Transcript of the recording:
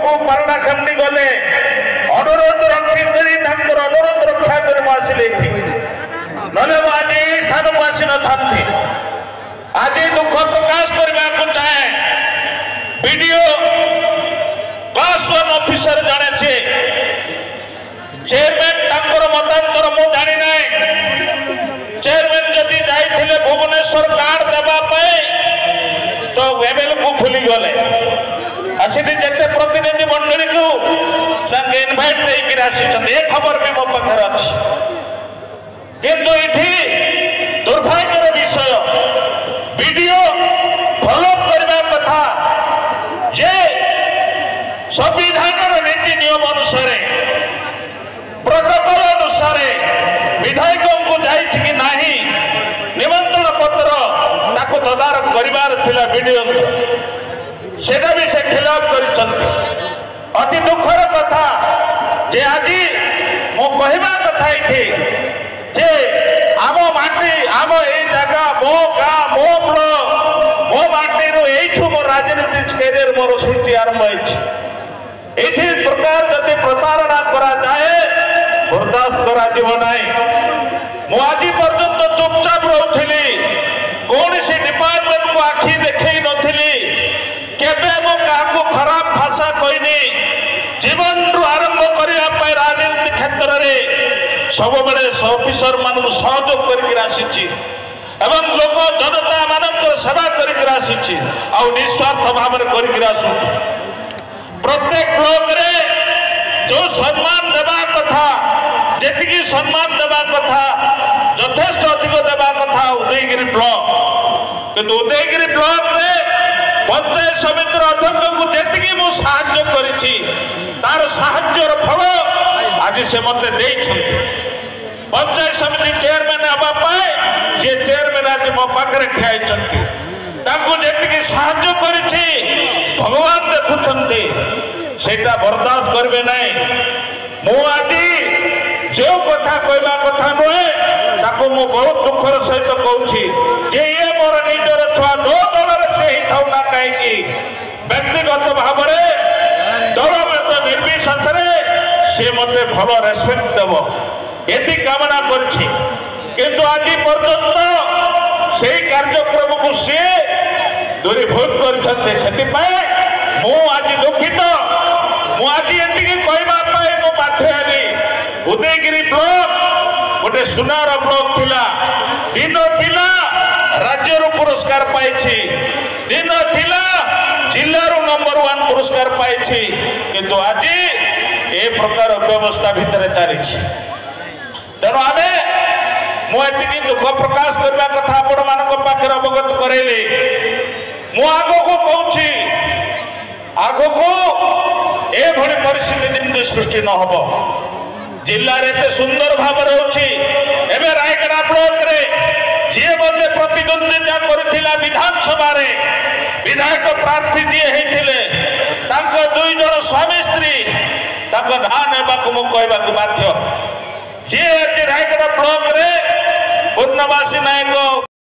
को पारणा खंडी गले अनुरोध रखी अनुरोध रक्षा कर आसिले नले आज ये स्थान को आसी न आज दुख प्रकाश करने को चाहे वीडियो क्लास 1 ऑफिसर जाने से चेयरमैन तांकर मतांतर मु जानी ना चेयरमैन जदि जाइथिले भुवनेश्वर कार्ड देबा पे तो वेबेल को भूली गले आसिटी जते प्रतिनिधि मंडली को संग इनवाइट दे कि आसी ए खबर भी मो पाखर अछि किंतु इठी दुर्भाग्यर विषय वीडियो फॉलो करबा कथा जे संविधान नीति नियम अनुसार प्रोटोकॉल अनुसार विधायकों को जाइछ कि नहीं निमंत्रण पत्र ताको तदारक करिवार थिला वीडियो सेटा भी से खिलाफ करिसंती अति दुखर कथा जे आज मो कहबा कथा इठी जे आम माटी आम ए जगह मो गाँ मो ब्लॉक मो माटी रो एठू मो राजनीतिक कैरियर मोर सृष्टि आरंभ होइछ एठी प्रकार जति प्रतारणा करा जाए बर्दाश्त करा जीव नाही मो आज पर्यंत चुपचाप रहउथिली कोन से डिपार्टमेंट को आखी देखै नथिली केबे मो काको खराब भाषा कहनी जीवन रु आरंभ करिया पय राजनीति क्षेत्र रे सब बड़े ऑफिसर मानक सहयोग करके आसीछि एवं लोक जनता मानकर सेवा करके आसीछि आ निस्वार्थ भाव में करके आसुछु प्रत्येक ब्लॉक रे जो सम्मान देवा कथा जेतिकी सम्मान देवा कथा यथेष्ट अधिक देवा कथा उदयगिरी ब्लॉक किंतु उदयगिरी ब्लॉक रे पंचायत समिति अध्यक्ष को जेतिकी मु साहाय्य करिछि तार साहाय्यर फल आज से मते देइछन्ति पंचायत समिति चेयरमैन आबा पाए जे चेयरमैन आज मो पाखरे ठियाइछन्ति ताको जेतिकी साहाय्य करिछि भगवान देखुछन्ति सेटा बर्दाश्त करबे नाही मु आज जो कथा कहबा कथा नहे ताको मु बहुत दुखर सहित कहूछि जे ये मोर निजर छुआ दो दल रे से ही थाउ ना काहे कि व्यक्तिगत भाव रे दल मत निर्विशेष रे से मते भलो रेस्पेक्ट देबो एति कामना करछि किंतु आज पर्यंत सेही कार्यक्रम को से दूरीभूत करछन्ते सेति पाए मु आज दुखित मु आज एति कहबा पाए मो बाध्य हेली उदयगिरी ब्लॉक गोटे सुनार ब्लॉक थिला दिन थिला राज्य रो पुरस्कार पाइछि दिन थिला जिल्ला रो नंबर 1 पुरस्कार पाइछि किंतु आज ए प्रकार व्यवस्था भितर चलीछि तेणु आमे मुझे दुख प्रकाश करने कथा आपण मान पाखे अवगत करेली मु आगो को कहूँ आगो को ए भली परिस्थिति जमी सृष्टि न हो जिले में सुंदर भाव रही रायगड़ा ब्लॉक रे जी मते प्रतिद्वंदिता करथिला विधानसभा रे विधायक प्रार्थी जी हेतिले तांको 2 जण स्वामी स्त्री तांको ना नेबा को मु कहबा को बाध्य जे रायगड़ा ब्लॉक रे पूर्णवासी नायक